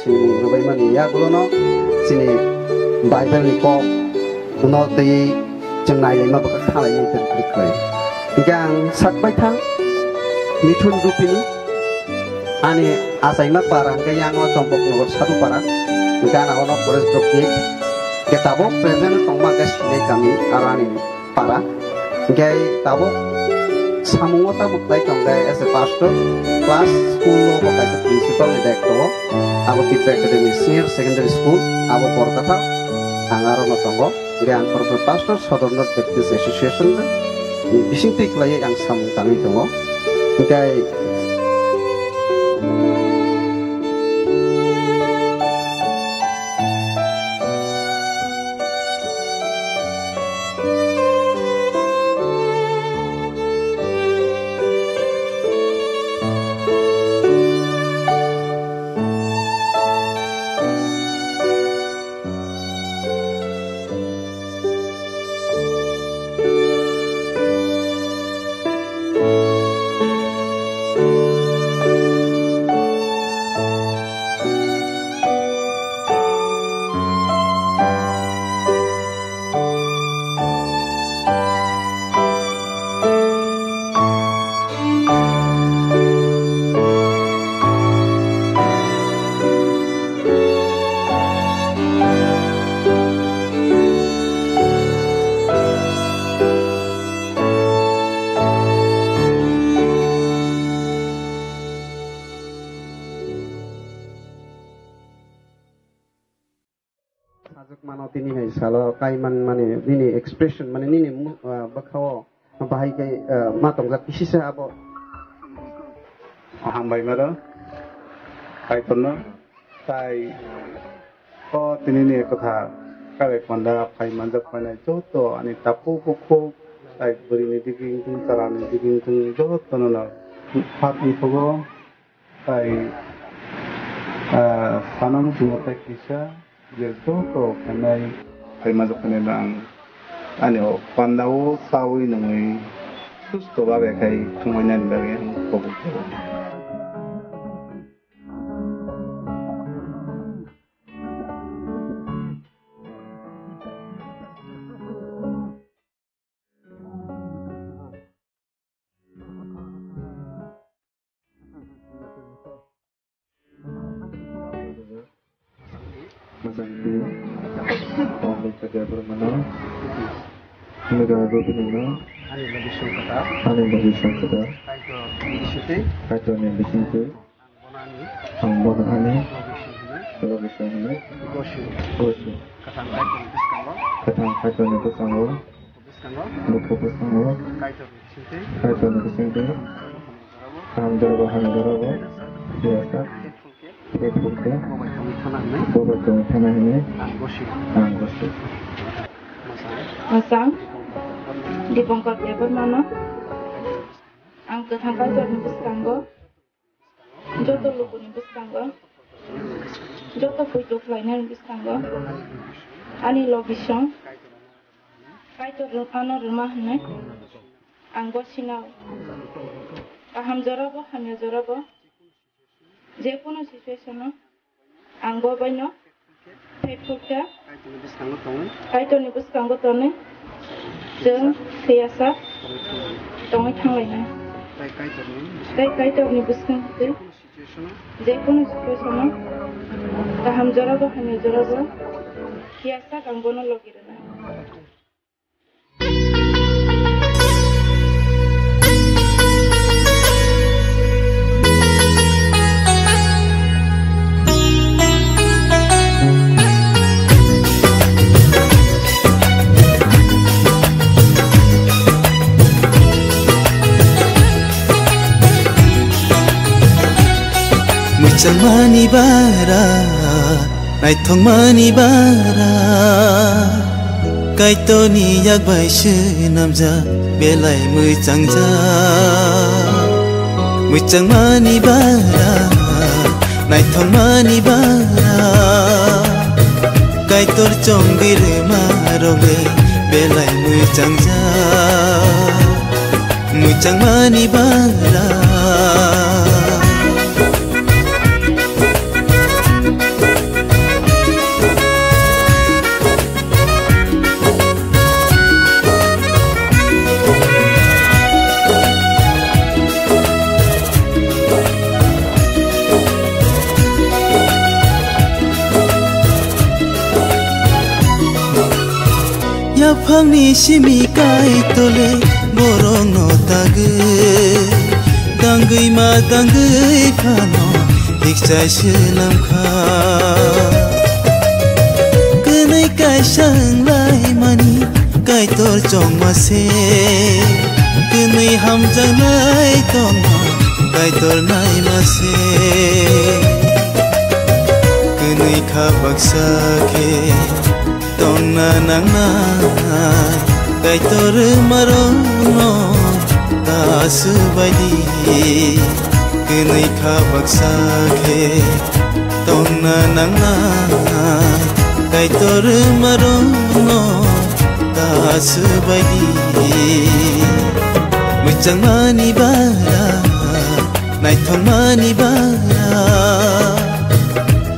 sini rubai mani ya gulono sini Bible ni ko uno ti jengnai ma bakal thalai ni ter krikai yang sakbai thang mithun rupini ani asai ma parang ke yang o chompok nogor satu parang gana ono forest dokni ketabo present tongma ke sine kami arani para gai tabo samungota bukai tonggai as a pastor class school lo bukai as principal ni dekto abo Pitro Academy Senior Secondary School abo Porkata angaro no tongo gian for pastor Southern Baptist Association ni bising tik lay yang samung tami tongo gai salo kaiman mane nini expression mane nini bakhaw bahai kai matongga kisisa abo hambai maro kai tonno tai ko tinini ekotha kare konda kai manjak pane joto ani tapu pukho tai burini diging tung tarani diging tung joto no phat ni pogo tai sanam tumata kisa je joto kanai kai manjak pane dang ani o pandao sawi nangui susto babe kai thumainan bage pogo Masangki, Om Kerja Permana, Negara Rupinina, Ani Bagi Sangkata, Kaito Ni Bisinte, Ambon Ani, Logisane, Gosu, Katang Kaito Ni Pesanggo, Lupo Pesanggo, Kaito Ni Bisinte, Ham Darabo Ham Darabo, Biasa, Kekuknya, Bobo Tong Tanah ini, Anggosu. Masang di Bangkok ya Permana, angkat hangkai jod nibus kanggo, joto lupu nibus kanggo, joto puitu flynya nibus kanggo, ani logisong, kaito ano rumah ne, anggosinau, aham jorabo, hamya jorabo. যে কোনো সিচুয়েশন আঙ্গ বাইন ফেটফুকটা কাইটো নিবুস কাঙ্গো তনে जों थैयासा दङै थांलायनाय काइतो निबुस कांगो जे कोनो सिचुएशनाव गाहाम जराबो हामि जराबो थैयासा गांगोनो लगिरना Mani bara, nai thong mani bara, kai to ni yak bai shi namja, belai mui changja. Mui chang mani bara, nai thong mani bara, kai tor chong bir marole, belai mui changja. Mui chang mani bara. Yapangni simi kai tole borong no tage dangui ma dangui phano dikchai shilam kha kenai kai sang lai mani kai tor chong ma se kenai ham jang lai tong kai tor nai ma se kenai kha baksa ke Tona nang nai, kai tor marono tasu badi, kenai kabak sakhe. Tona nang nai, kai tor marono tasu badi. Muchang mani bara, nai thong mani bara,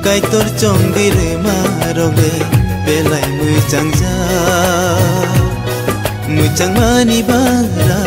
kai tor chong dir marole. Belai mui changja, mui chang mani bara.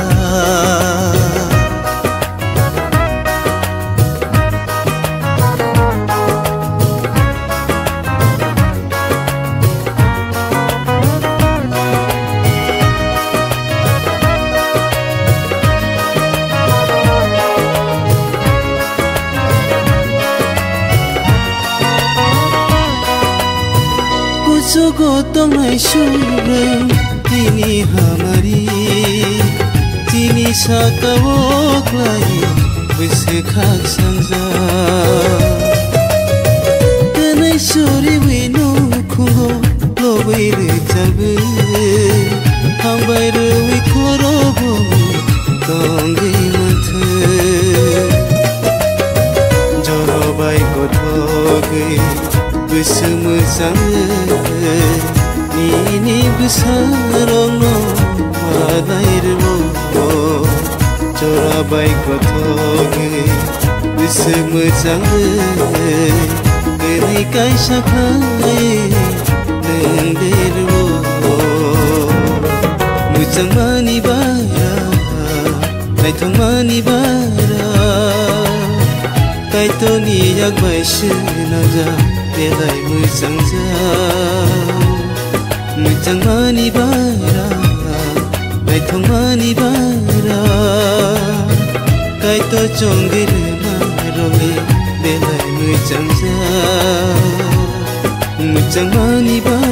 tongrai shubrem tini hamari tini sakawok lai bise khak sangja kanai suri winu khungo lobai re chabe hambai re wi khoro bomi tongai manthe jorobai kothoi goso mojang nini besarongno malai rebo jorabai kothoi goso mojang kini kaisa khai neng derbo mojang mani bara naithok mani bara kaito ni yak bai sinaja belai mojang ja mojang mani bara naithok mani bara kaito chongir marole belai mojang ja mojang mani bara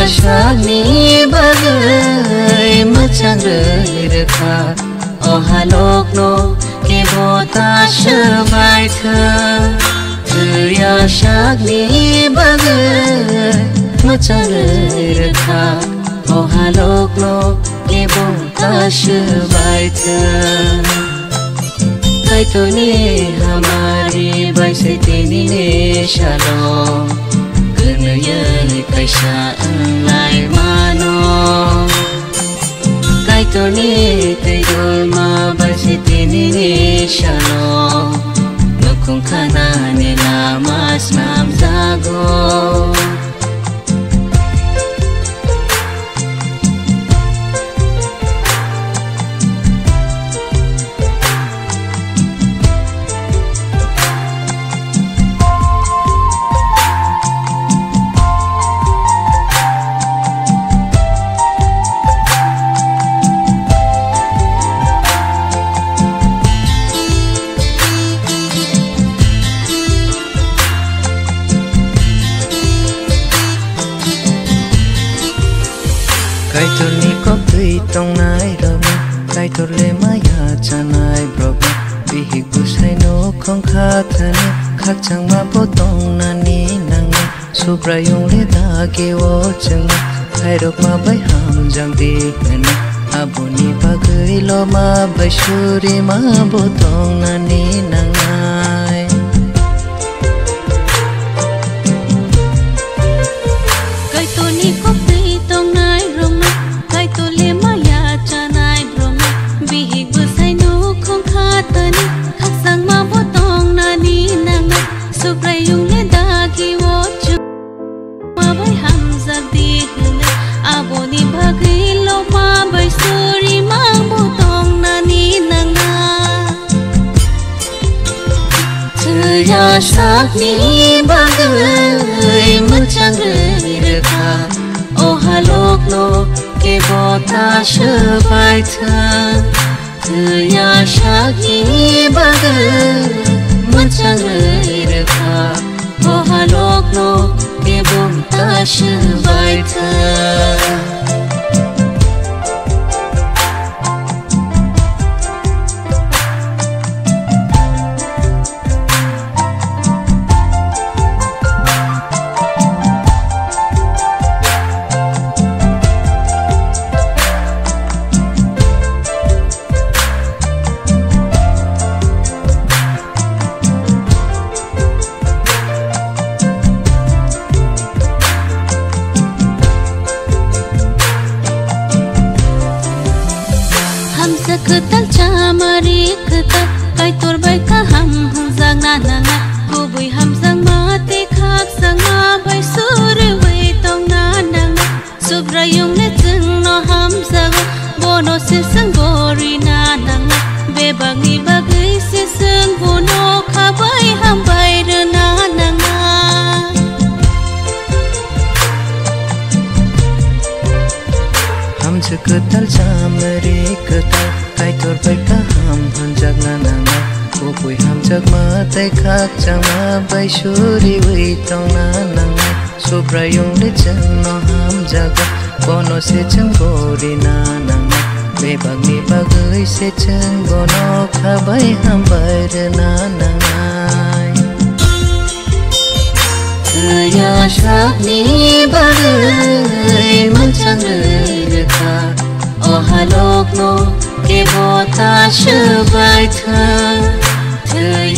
shagni bagai macang rekha ohalok no ke bota shabai tha ya shagni bagai macang rekha ohalok no ke bota shabai tha kai to ni hamari bai se tini ne shalom ye kaisa lai mano kai to ni te dol ma basi tini ni shalo nukung kana ni lamas nam zago tong nai ram kai tor le maya chanai brob bihi kusai no khong kha thani khak chang ma po tong na ni nang supra yong le da ke wo chang khai rok ma bai ham jang di ken aboni bagai lo ma bai shuri ma bo tong na ni nang nai kai to ni ko pi tong nai ram kai to le tani khak sang ma bo tong na ni nang supra yung le da ki wo chu ma bai ham za di hne aboni bhagai lo ma bai suri ma bo tong na ni nang ya sak ni bagai macang rekha o halok no ke bota shabai tha ya shagni bagai macang rekha o halok no ke bota shabai tha ketal chamari ketal kai tor bai ka ham jang na na ko bui ham jang ma te khak sang ma bai sur wei tong na na subra yung le chung no ham jang bono se sang gori na na be bangi bagai se sang bono kha bai ham bai re na na ham se ketal chamari ketal kai tor bai ka ham hanjak na na ko pui ham jak ma tai khak chang ma bai shuri wei tong na na supra yung le chang no ham jak bono se chang gori na na be bagni bagai se chang bono kha bai ham bai re na na ya shagni bagai macang rekha o halok no ke bota shabai tha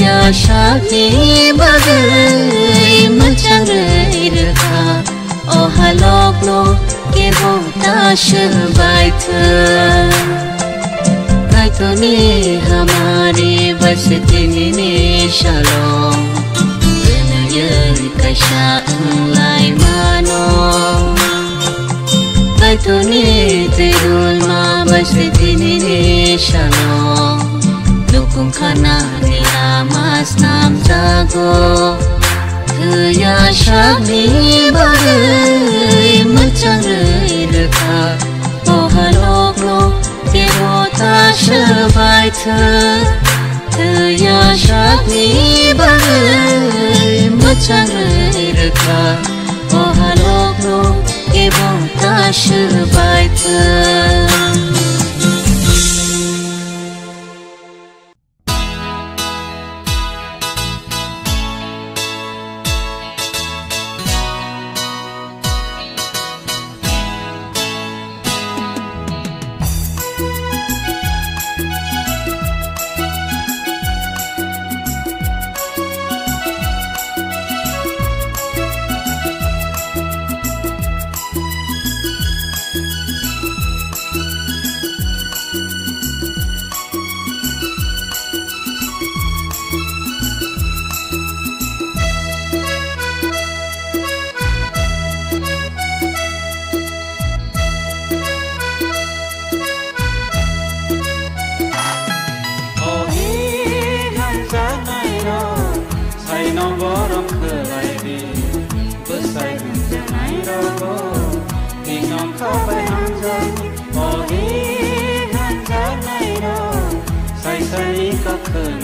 ya shagni bagai macang rekha o halok no ke bota shabai tha kai to ni hamari bas tini ni shalom ye kaisa lai mano kai to ni te dul ma bas tini ni shalom lukung khana ni lamas nam jago ya shagni bagai macang rekha o halok no ke bota shabai tha ya shagni bagai macang rekha o halok no ke sự bài thơ Hãy subscribe cho kênh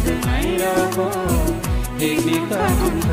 Ghiền Mì Gõ để không bỏ lỡ